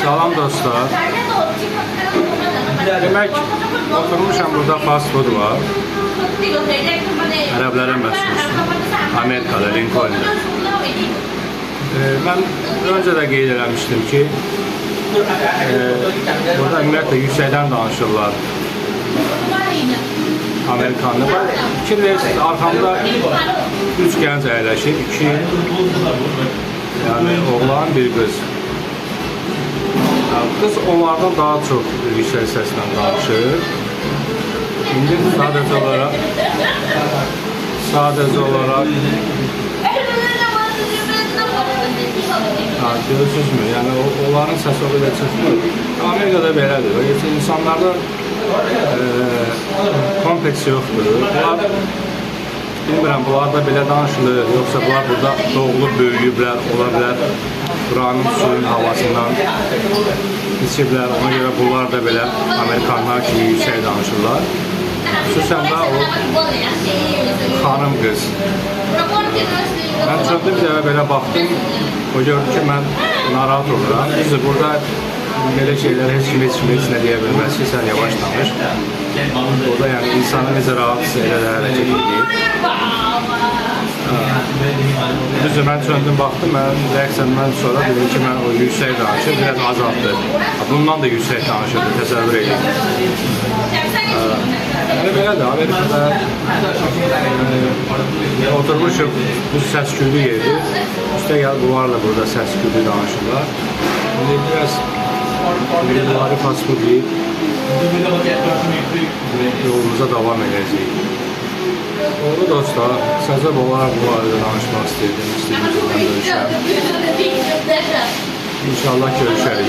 Salam dostlar. Demək, oturmuşam burada fast food var. Ərəblərə məxsusdur. Amerikada, Lincoln'da. Mən öncə də qeyd eləmişdim ki, burada ümumiyyətlə yüksəkdən danışırlar Amerikanlı. Fikirləyirsiniz, arxamda 3 gənc əyləşib, 2 yəni oğlan, bir qız. Qız onlardan daha çox yüksək səslə danışır. İndi sadəcə olaraq görürsünüzmü? Yəni onların səsi o qədər çıxmır. Amerikada belədir. İnsanlarda kompleks yoxdur. Bilmirəm, bunlar da belə danışılır, yoxsa bunlar burada doğulub, böyüyüblər, ola bilər, buranın suyun havasından içiblər, ona görə bunlar da belə Amerikanlar kimi yüksək danışırlar. Xüsusən də o xanım qız. Mən çoxda bir dəfə belə baxdım, o gördü ki, mən narahat oluram. Düzdür, burada belə şeylər heç kim heç nə deyə bilməz ki, sən yavaş danış. O da yəni insanı necə rahatsa elə də hərəkət edir. Düzdür, mən çöndüm, baxdım, mən rəqsəndən sonra dedim ki, mən o yüksək danışır, biraz azaltdı. Bundan da yüksək danışırdı, təsəvvür edin. Yəni belədir, Amerikada oturmuşuq, bu səs-küylü yerdir. Üstə gəl, bunlarla burada səs-küylü danışırlar. İndi biraz bunları fast food yiyib yolumuza davam edəcəyik. Doğru dostlar, səzə olaraq bu arada danışmaq istəyirdim, istəyirdim görüşəm. İnşallah görüşərik.